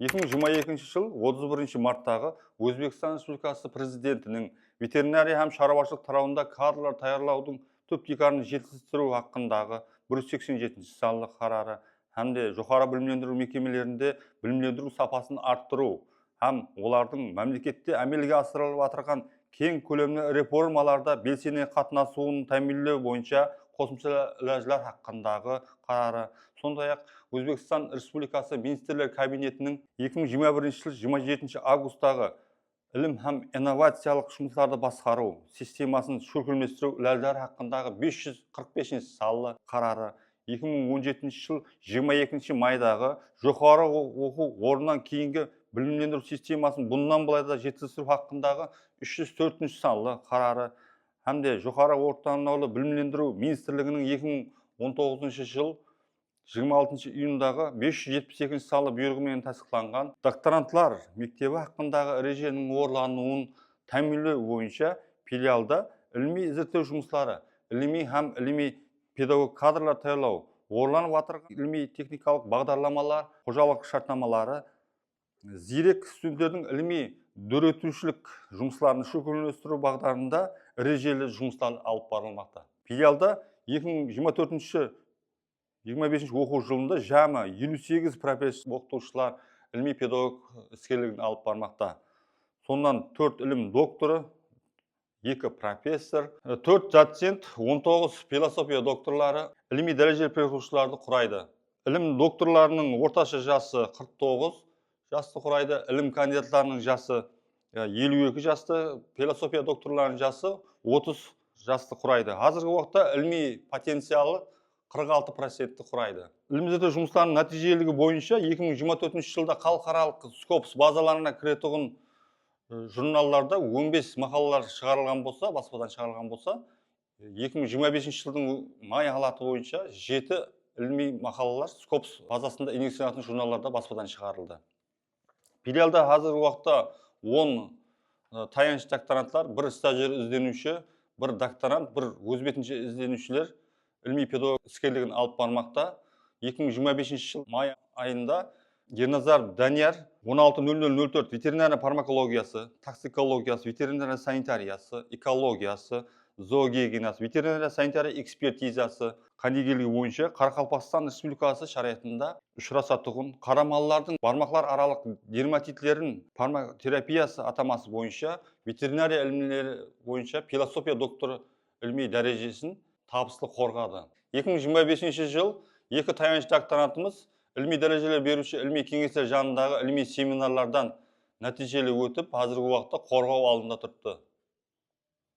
2022 жыл 31 марттағы Өзбекстан Республикасы президентінің ветеринария һәм шаруашылық тарауында кадрлар даярлаудың түп-тегін жетілдіру хақындағы 187 санлы қарары һәмде жоғары білімдендіру мекемелерінде білімдендіру сапасын арттыру һәм олардың мемлекетте әмелге асырылып жатырған кең көлемді реформаларда белсене қатынасуын тәмінлеу бойынша қосымша ләжілер хақындағы қарары. Сондай-ақ Өзбекстан Республикасы Министрлер Кабинетінің 2021 жыл 27 августтағы ілім һәм инновациялық жұмыстарды басқару системасын шүркілместіру ләжілер хақындағы 545 саллы қарары. 2017 жыл 22 майдағы жоғары оқу орнынан кейінгі білімдендіру системасын бұндан былай да жетілдіру хақындағы 304 санлы қарары һәмде жоғары ортаңдаулы білімдендіру министрлігінің 2019 жыл 26 июндағы 572 санлы бұйрығымен тасdiqlanған докторантлар мектебі хақындағы ереженің орындалуын тәмінлеу бойынша филиалда ilmiy зерттеу жұмыстары, ilmiy һәм ilmiy педагог кадрлар даярлау, орындалып жатырған ilmiy техникалық бағдарламалар, қожалық шартнамалары, зерек студенттердің ilmiy дөретушілік жұмыстарын шүркілестіру бағдарында ережелі жұмыстар алып барылмақта. Филиалда 2024 25 оқу жылында жамы 58 профессор оқытушылар ilmiy педагог іскерлігін алып бармақта. Сондан 4 ілім докторы, 2 профессор, 4 доцент, 19 философия докторлары ilmiy дәрежелі оқытушыларды құрайды. Ілім докторларының орташа жасы 49 жасты құрайды, ілім кандидаттарының жасы 52 жасты, философия докторларының жасы 30 жасты құрайды. Қазіргі уақытта ilmiy потенциалы 46% құрайды. Ілім зерттеу жұмыстарының нәтижелігі бойынша 2024 жылда халықаралық Scopus базаларына кіретұғын журналларда 15 мақалалар шығарылған болса, баспадан шығарылған болса, 2025 жылдың май айлаты бойынша 7 ilmiy мақалалар Scopus базасында индексленетін журналларда баспадан шығарылды. Филиалда қазіргі уақытта 10 таяныш докторанттар, 1 стажер ізденуші, 1 докторант, 1 өз бетінше ізденушілер ilmiy педагог іскерлігін алып бармақта. 2025 жыл май айында Ерназар Данияр 16.0004 ветеринария фармакологиясы, токсикологиясы, ветеринария санитариясы, экологиясы, зоогигиенасы, ветеринария санитария экспертизасы қанегелігі бойынша Қарақалпақстан Республикасы шариғатында ұшырасатұғын қарамалылардың бармақлар аралық дерматитлерін фармакотерапиясы атамасы бойынша ветеринария ілімдері бойынша философия докторы ilmiy дәрежесін табысты қорғады. 2025 жыл 2 таяныш докторантымыз ilmiy дәрежелер беруші ilmiy кеңестер жанындағы ilmiy семинарлардан нәтижелі өтіп, қазіргі уақытта қорғау алдында тұрды.